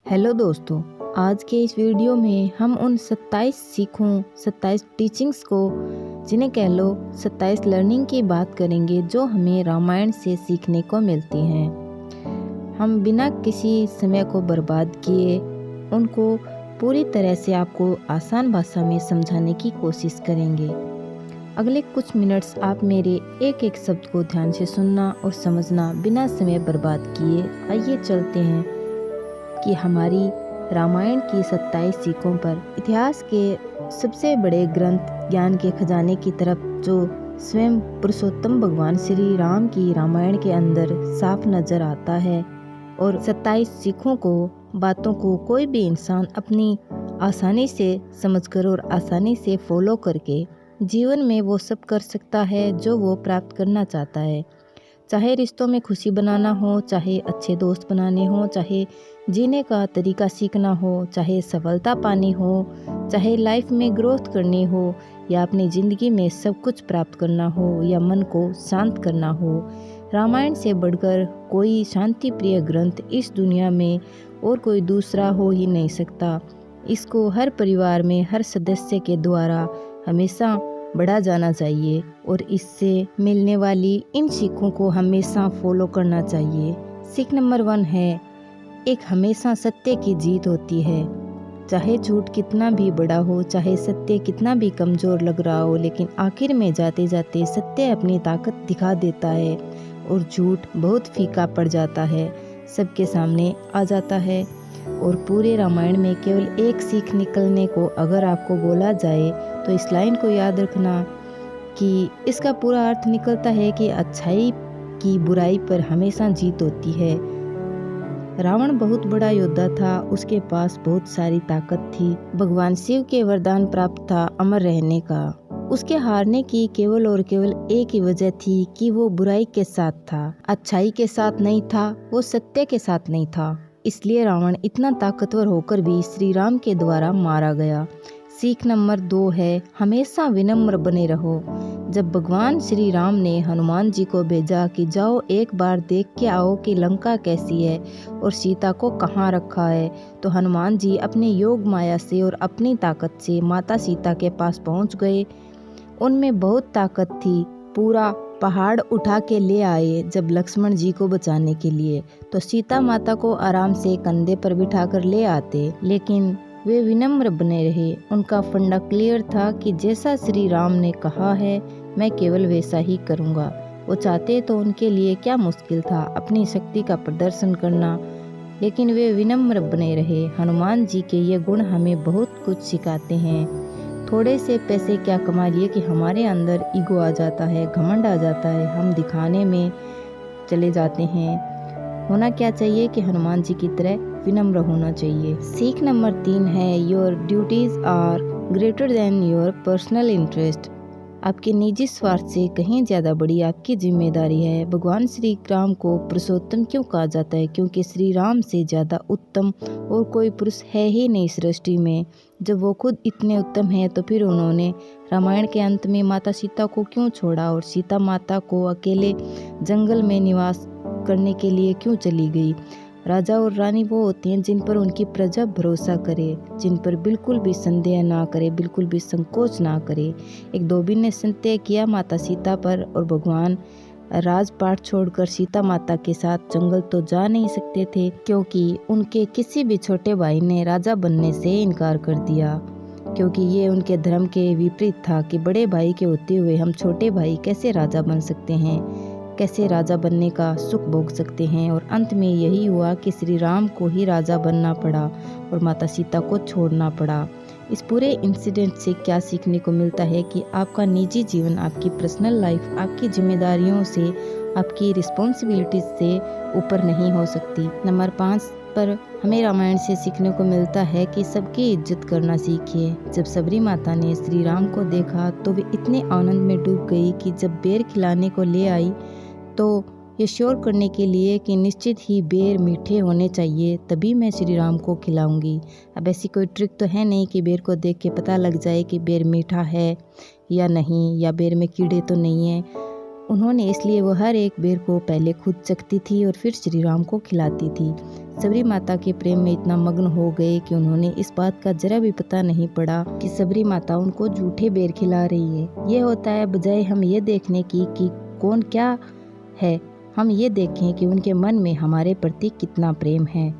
Hello दोस्तों, आज के इस वीडियो में हम उन 27 सीखों 27 टीचिंग्स को जिन्हें कह लो 27 लर्निंग की बात करेंगे जो हमें रामायण से सीखने को मिलती हैं। हम बिना किसी समय को बर्बाद किए उनको पूरी तरह से आपको आसान भाषा में समझाने की कोशिश करेंगे। अगले कुछ मिनट्स आप मेरे एक एक शब्द को ध्यान से सुनना और समझना बिना समय बर्बाद किए। आइए चलते हैं कि हमारी रामायण की 27 सीखों पर इतिहास के सबसे बड़े ग्रंथ ज्ञान के खजाने की तरफ जो स्वयं पुरुषोत्तम भगवान श्री राम की रामायण के अंदर साफ नजर आता है। और 27 सीखों को बातों को कोई भी इंसान अपनी आसानी से समझकर और आसानी से फॉलो करके जीवन में वो सब कर सकता है जो वो प्राप्त करना चाहता है। चाहे रिश्तों में खुशी बनाना हो, चाहे अच्छे दोस्त बनाने हो, चाहे जीने का तरीका सीखना हो, चाहे सफलता पानी हो, चाहे लाइफ में ग्रोथ करनी हो, या अपनी ज़िंदगी में सब कुछ प्राप्त करना हो, या मन को शांत करना हो, रामायण से बढ़कर कोई शांति प्रिय ग्रंथ इस दुनिया में और कोई दूसरा हो ही नहीं सकता। इसको हर परिवार में हर सदस्य के द्वारा हमेशा बढ़ा जाना चाहिए और इससे मिलने वाली इन सीखों को हमेशा फॉलो करना चाहिए। सीख नंबर 1 है, एक हमेशा सत्य की जीत होती है। चाहे झूठ कितना भी बड़ा हो, चाहे सत्य कितना भी कमज़ोर लग रहा हो, लेकिन आखिर में जाते जाते सत्य अपनी ताकत दिखा देता है और झूठ बहुत फीका पड़ जाता है, सबके सामने आ जाता है। और पूरे रामायण में केवल एक सीख निकलने को अगर आपको बोला जाए तो इस लाइन को याद रखना कि इसका पूरा अर्थ निकलता है कि अच्छाई की बुराई पर हमेशा जीत होती है। रावण बहुत बड़ा योद्धा था, उसके पास बहुत सारी ताकत थी, भगवान शिव के वरदान प्राप्त था अमर रहने का। उसके हारने की केवल और केवल एक ही वजह थी कि वो बुराई के साथ था, अच्छाई के साथ नहीं था, वो सत्य के साथ नहीं था। इसलिए रावण इतना ताकतवर होकर भी श्री राम के द्वारा मारा गया। सीख नंबर 2 है, हमेशा विनम्र बने रहो। जब भगवान श्री राम ने हनुमान जी को भेजा कि जाओ एक बार देख के आओ कि लंका कैसी है और सीता को कहाँ रखा है, तो हनुमान जी अपने योग माया से और अपनी ताकत से माता सीता के पास पहुँच गए। उनमें बहुत ताकत थी, पूरा पहाड़ उठा के ले आए जब लक्ष्मण जी को बचाने के लिए, तो सीता माता को आराम से कंधे पर बिठाकर ले आते, लेकिन वे विनम्र बने रहे। उनका फंडा क्लियर था कि जैसा श्री राम ने कहा है मैं केवल वैसा ही करूँगा। वो चाहते तो उनके लिए क्या मुश्किल था अपनी शक्ति का प्रदर्शन करना, लेकिन वे विनम्र बने रहे। हनुमान जी के ये गुण हमें बहुत कुछ सिखाते हैं। थोड़े से पैसे क्या कमा लिए कि हमारे अंदर ईगो आ जाता है, घमंड आ जाता है, हम दिखाने में चले जाते हैं। होना क्या चाहिए कि हनुमान जी की तरह विनम्र होना चाहिए। सीख नंबर 3 है, your duties are greater than your personal interest. आपके निजी स्वार्थ से कहीं ज़्यादा बड़ी आपकी जिम्मेदारी है। भगवान श्री राम को पुरुषोत्तम क्यों कहा जाता है? क्योंकि श्री राम से ज़्यादा उत्तम और कोई पुरुष है ही नहीं सृष्टि में। जब वो खुद इतने उत्तम हैं तो फिर उन्होंने रामायण के अंत में माता सीता को क्यों छोड़ा और सीता माता को अकेले जंगल में निवास करने के लिए क्यों चली गई? राजा और रानी वो होते हैं जिन पर उनकी प्रजा भरोसा करे, जिन पर बिल्कुल भी संदेह ना करे, बिल्कुल भी संकोच ना करे। एक धोबी ने संदेह किया माता सीता पर और भगवान राजपाट छोड़कर सीता माता के साथ जंगल तो जा नहीं सकते थे, क्योंकि उनके किसी भी छोटे भाई ने राजा बनने से इनकार कर दिया, क्योंकि ये उनके धर्म के विपरीत था कि बड़े भाई के होते हुए हम छोटे भाई कैसे राजा बन सकते हैं, कैसे राजा बनने का सुख भोग सकते हैं। और अंत में यही हुआ कि श्री राम को ही राजा बनना पड़ा और माता सीता को छोड़ना पड़ा। इस पूरे इंसिडेंट से क्या सीखने को मिलता है कि आपका निजी जीवन, आपकी पर्सनल लाइफ आपकी जिम्मेदारियों से, आपकी रिस्पॉन्सिबिलिटीज से ऊपर नहीं हो सकती। नंबर 5 पर हमें रामायण से सीखने को मिलता है कि सबकी इज्जत करना सीखिए। जब सबरी माता ने श्री राम को देखा तो वे इतने आनंद में डूब गई कि जब बेर खिलाने को ले आई तो ये श्योर करने के लिए कि निश्चित ही बेर मीठे होने चाहिए तभी मैं श्री राम को खिलाऊंगी। अब ऐसी कोई ट्रिक तो है नहीं कि बेर को देख के पता लग जाए कि बेर मीठा है या नहीं, या बेर में कीड़े तो नहीं है। उन्होंने इसलिए वो हर एक बेर को पहले खुद चखती थी और फिर श्री राम को खिलाती थी। सबरी माता के प्रेम में इतना मग्न हो गए कि उन्होंने इस बात का जरा भी पता नहीं पड़ा कि सबरी माता उनको झूठे बेर खिला रही है। ये होता है बजाय हम ये देखने की कि कौन क्या है, हम ये देखें कि उनके मन में हमारे प्रति कितना प्रेम है।